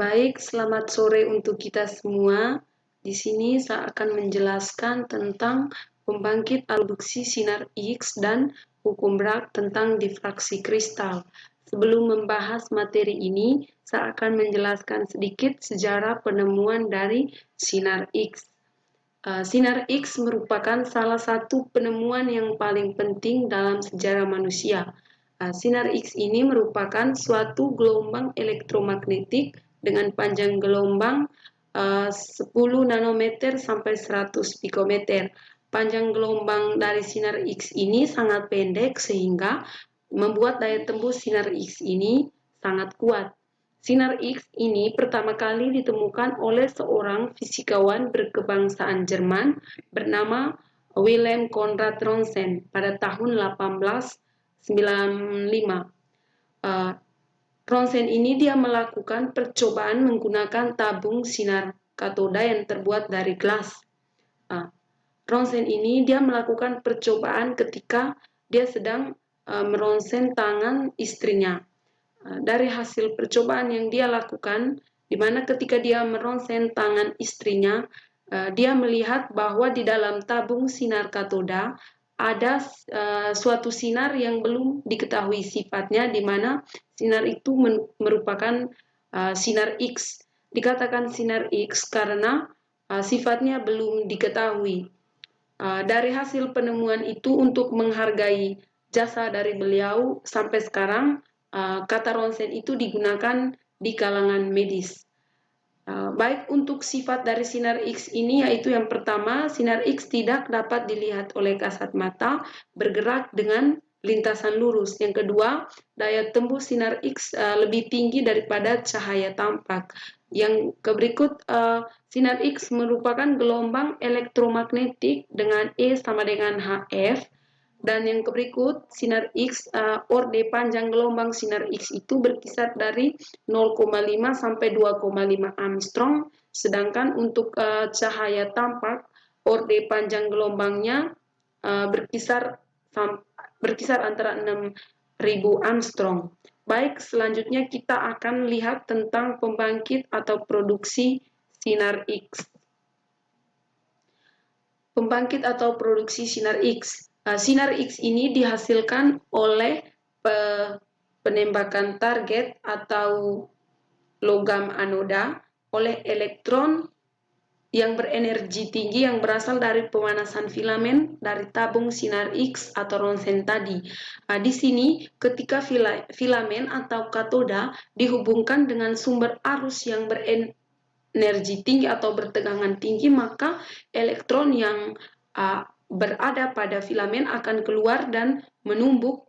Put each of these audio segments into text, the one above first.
Baik, selamat sore untuk kita semua. Di sini saya akan menjelaskan tentang pembangkit produksi sinar X dan hukum Bragg tentang difraksi kristal. Sebelum membahas materi ini, saya akan menjelaskan sedikit sejarah penemuan dari sinar X. Sinar X merupakan salah satu penemuan yang paling penting dalam sejarah manusia. Sinar X ini merupakan suatu gelombang elektromagnetik dengan panjang gelombang 10 nanometer sampai 100 pikometer. Panjang gelombang dari sinar X ini sangat pendek sehingga membuat daya tembus sinar X ini sangat kuat. Sinar X ini pertama kali ditemukan oleh seorang fisikawan berkebangsaan Jerman bernama Wilhelm Conrad Rontgen pada tahun 1895. Rontgen ini dia melakukan percobaan menggunakan tabung sinar katoda yang terbuat dari gelas. Rontgen ini dia melakukan percobaan ketika dia sedang meronsen tangan istrinya. Dari hasil percobaan yang dia lakukan, di mana ketika dia meronsen tangan istrinya, dia melihat bahwa di dalam tabung sinar katoda ada suatu sinar yang belum diketahui sifatnya, di mana sinar itu merupakan sinar X. Dikatakan sinar X karena sifatnya belum diketahui. Dari hasil penemuan itu, untuk menghargai jasa dari beliau, sampai sekarang kata ronsen itu digunakan di kalangan medis. Baik untuk sifat dari sinar X ini, yaitu yang pertama, sinar X tidak dapat dilihat oleh kasat mata, bergerak dengan lintasan lurus. Yang kedua, daya tembus sinar X lebih tinggi daripada cahaya tampak. Yang berikut, sinar X merupakan gelombang elektromagnetik dengan E sama dengan HF. Dan yang berikut, sinar X, orde panjang gelombang sinar X itu berkisar dari 0,5 sampai 2,5 Armstrong, sedangkan untuk cahaya tampak, orde panjang gelombangnya berkisar antara 6.000 Armstrong. Baik, selanjutnya kita akan lihat tentang pembangkit atau produksi sinar X. Pembangkit atau produksi sinar X. Sinar X ini dihasilkan oleh penembakan target atau logam anoda oleh elektron yang berenergi tinggi yang berasal dari pemanasan filamen dari tabung sinar X atau ronsen tadi. Di sini ketika filamen atau katoda dihubungkan dengan sumber arus yang berenergi tinggi atau bertegangan tinggi, maka elektron yang berada pada filamen akan keluar dan menumbuk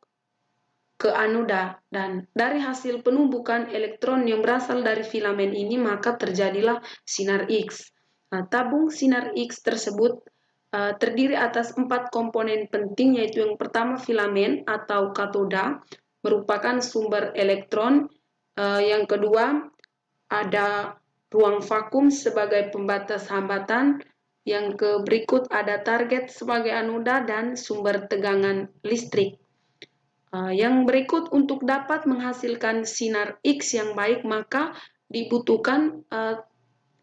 ke anoda, dan dari hasil penumbukan elektron yang berasal dari filamen ini maka terjadilah sinar X. Tabung sinar X tersebut terdiri atas 4 komponen penting, yaitu yang pertama filamen atau katoda merupakan sumber elektron, yang kedua ada ruang vakum sebagai pembatas hambatan, yang berikut ada target sebagai anoda dan sumber tegangan listrik. Yang berikut, untuk dapat menghasilkan sinar X yang baik maka dibutuhkan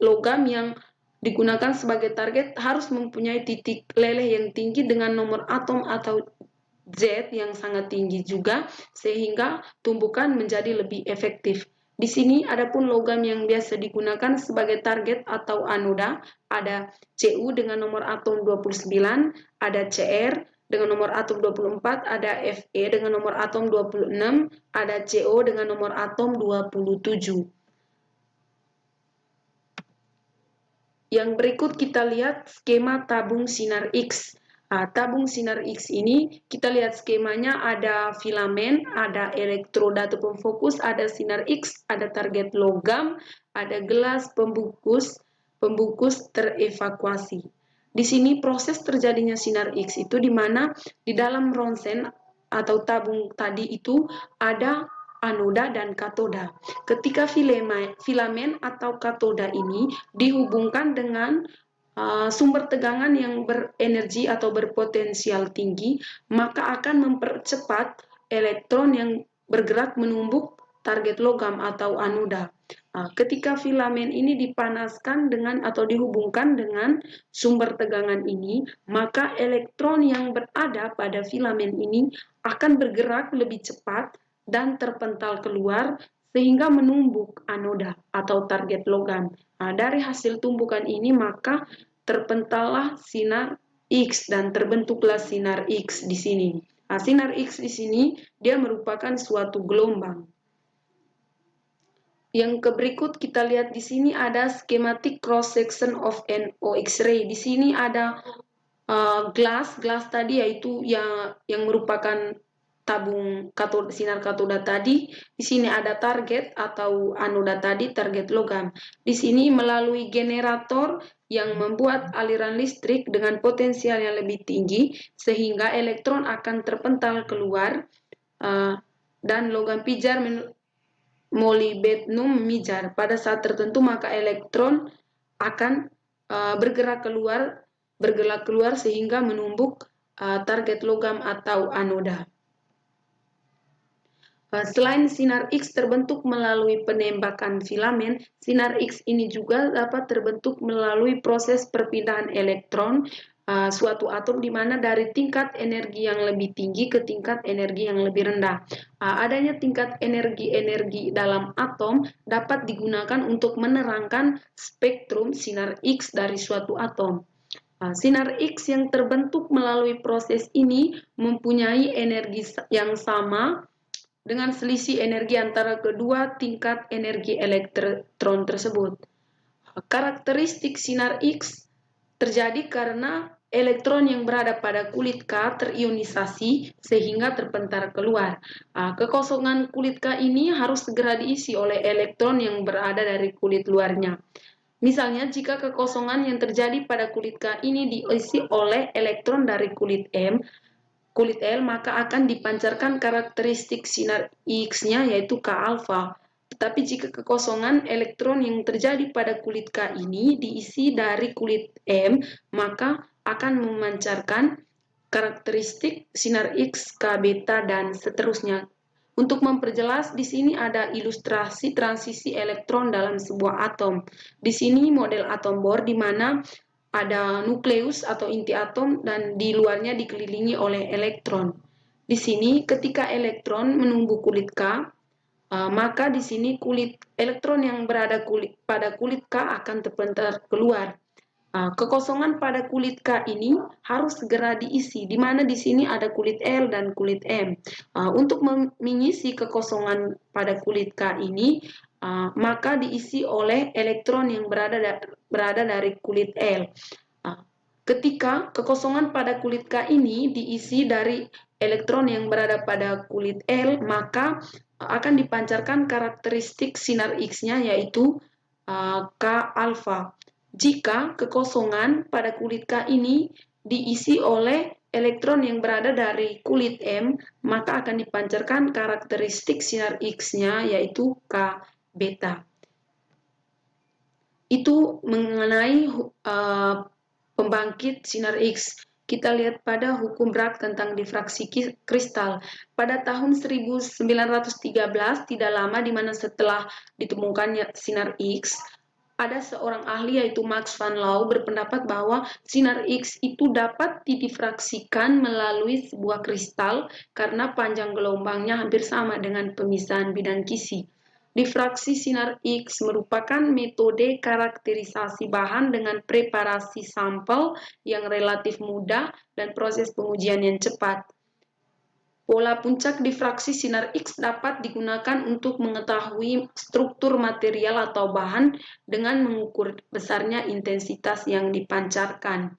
logam yang digunakan sebagai target harus mempunyai titik leleh yang tinggi dengan nomor atom atau Z yang sangat tinggi juga, sehingga tumbukan menjadi lebih efektif. Di sini adapun logam yang biasa digunakan sebagai target atau anoda ada Cu dengan nomor atom 29, ada Cr dengan nomor atom 24, ada Fe dengan nomor atom 26, ada Co dengan nomor atom 27. Yang berikut kita lihat skema tabung sinar X. Tabung sinar X ini kita lihat skemanya, ada filamen, ada elektroda atau pemfokus, ada sinar X, ada target logam, ada gelas pembungkus terevakuasi. Di sini proses terjadinya sinar X itu di mana di dalam ronsen atau tabung tadi itu ada anoda dan katoda. Ketika filamen atau katoda ini dihubungkan dengan sumber tegangan yang berenergi atau berpotensial tinggi, maka akan mempercepat elektron yang bergerak menumbuk target logam atau anoda. Ketika filamen ini dipanaskan dengan atau dihubungkan dengan sumber tegangan ini, maka elektron yang berada pada filamen ini akan bergerak lebih cepat dan terpental keluar sehingga menumbuk anoda atau target logam. Dari hasil tumbukan ini maka terpentallah sinar X dan terbentuklah sinar X di sini. Sinar X di sini dia merupakan suatu gelombang. Yang berikut kita lihat di sini ada schematic cross section of NO X-ray. Di sini ada gelas tadi yaitu yang merupakan tabung sinar katoda tadi. Di sini ada target atau anoda tadi, target logam. Di sini melalui generator yang membuat aliran listrik dengan potensial yang lebih tinggi sehingga elektron akan terpental keluar dan logam pijar molybdenum mijar. Pada saat tertentu maka elektron akan bergerak keluar sehingga menumbuk target logam atau anoda. Selain sinar X terbentuk melalui penembakan filamen, sinar X ini juga dapat terbentuk melalui proses perpindahan elektron suatu atom di mana dari tingkat energi yang lebih tinggi ke tingkat energi yang lebih rendah. Adanya tingkat energi dalam atom dapat digunakan untuk menerangkan spektrum sinar X dari suatu atom. Sinar X yang terbentuk melalui proses ini mempunyai energi yang sama dengan selisih energi antara kedua tingkat energi elektron tersebut. Karakteristik sinar X terjadi karena elektron yang berada pada kulit K terionisasi sehingga terpental keluar. Kekosongan kulit K ini harus segera diisi oleh elektron yang berada dari kulit luarnya. Misalnya, jika kekosongan yang terjadi pada kulit K ini diisi oleh elektron dari kulit L, maka akan dipancarkan karakteristik sinar X-nya yaitu K alfa. Tetapi jika kekosongan elektron yang terjadi pada kulit K ini diisi dari kulit M, maka akan memancarkan karakteristik sinar X, K beta, dan seterusnya. Untuk memperjelas, di sini ada ilustrasi transisi elektron dalam sebuah atom. Di sini model atom Bohr di mana ada nukleus atau inti atom dan di luarnya dikelilingi oleh elektron. Di sini ketika elektron menumbuh kulit K, maka di sini elektron yang berada pada kulit K akan terpental keluar. Kekosongan pada kulit K ini harus segera diisi, di mana di sini ada kulit L dan kulit M. Untuk mengisi kekosongan pada kulit K ini, maka diisi oleh elektron yang berada dari kulit L. Ketika kekosongan pada kulit K ini diisi dari elektron yang berada pada kulit L, maka akan dipancarkan karakteristik sinar X-nya yaitu K alfa. Jika kekosongan pada kulit K ini diisi oleh elektron yang berada dari kulit M, maka akan dipancarkan karakteristik sinar X-nya yaitu K beta. Itu mengenai pembangkit sinar X. Kita lihat pada hukum Bragg tentang difraksi kristal. Pada tahun 1913, tidak lama di mana setelah ditemukannya sinar X, ada seorang ahli yaitu Max van Lau berpendapat bahwa sinar X itu dapat didifraksikan melalui sebuah kristal karena panjang gelombangnya hampir sama dengan pemisahan bidang kisi. Difraksi sinar X merupakan metode karakterisasi bahan dengan preparasi sampel yang relatif mudah dan proses pengujian yang cepat. Pola puncak difraksi sinar X dapat digunakan untuk mengetahui struktur material atau bahan dengan mengukur besarnya intensitas yang dipancarkan.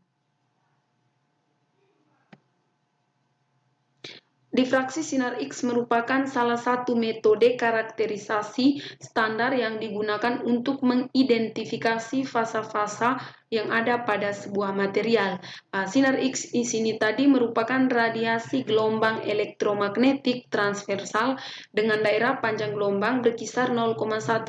Difraksi sinar X merupakan salah satu metode karakterisasi standar yang digunakan untuk mengidentifikasi fasa-fasa yang ada pada sebuah material. Sinar X di sini tadi merupakan radiasi gelombang elektromagnetik transversal dengan daerah panjang gelombang berkisar 0,1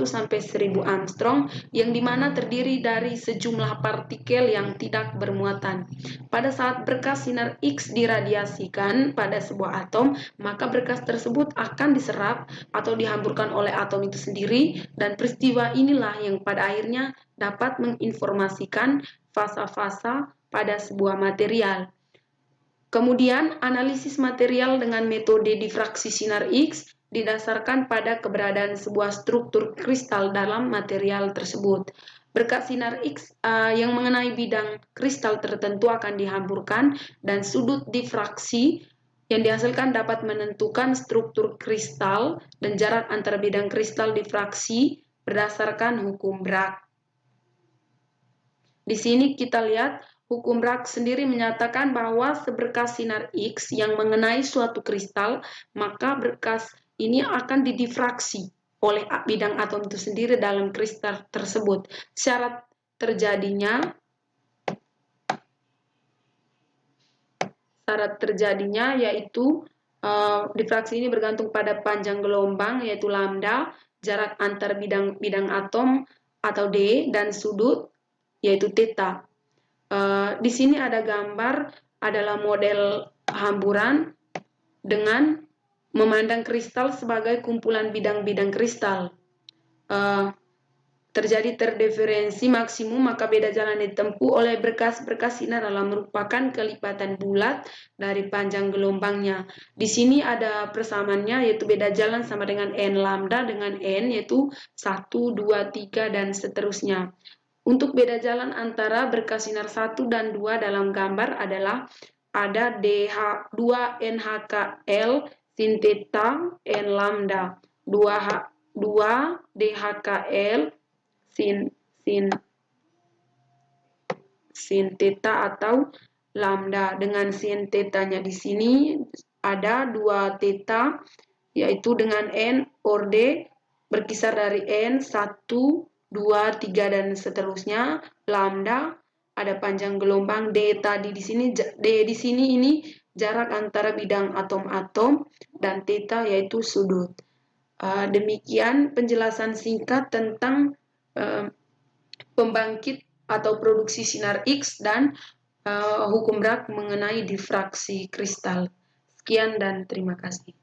sampai 1000 Armstrong, yang dimana terdiri dari sejumlah partikel yang tidak bermuatan. Pada saat berkas sinar X diradiasikan pada sebuah atom, maka berkas tersebut akan diserap atau dihamburkan oleh atom itu sendiri, dan peristiwa inilah yang pada akhirnya dapat menginformasikan fasa-fasa pada sebuah material. Kemudian, analisis material dengan metode difraksi sinar X didasarkan pada keberadaan sebuah struktur kristal dalam material tersebut. Berkas sinar X yang mengenai bidang kristal tertentu akan dihamburkan, dan sudut difraksi yang dihasilkan dapat menentukan struktur kristal dan jarak antara bidang kristal difraksi berdasarkan hukum Bragg. Di sini kita lihat hukum Bragg sendiri menyatakan bahwa seberkas sinar X yang mengenai suatu kristal, maka berkas ini akan didifraksi oleh bidang atom itu sendiri dalam kristal tersebut. Syarat terjadinya yaitu difraksi ini bergantung pada panjang gelombang yaitu lambda, jarak antar bidang atom atau D, dan sudut yaitu theta. Di sini ada gambar adalah model hamburan dengan memandang kristal sebagai kumpulan bidang-bidang kristal. Terjadi terdiferensi maksimum, maka beda jalan ditempuh oleh berkas-berkas sinar adalah merupakan kelipatan bulat dari panjang gelombangnya. Di sini ada persamaannya, yaitu beda jalan sama dengan N lambda dengan N, yaitu 1, 2, 3, dan seterusnya. Untuk beda jalan antara berkas sinar 1 dan 2 dalam gambar adalah ada 2 NHKL sin theta N lambda, 2 DHKL sin theta atau lambda. Dengan sin theta-nya di sini ada 2 theta, yaitu dengan N or D berkisar dari N 1, 2, 3, dan seterusnya. Lambda ada panjang gelombang, D tadi di sini, D di sini ini jarak antara bidang atom-atom, dan theta yaitu sudut. Demikian penjelasan singkat tentang pembangkit atau produksi sinar X dan hukum Bragg mengenai difraksi kristal. Sekian dan terima kasih.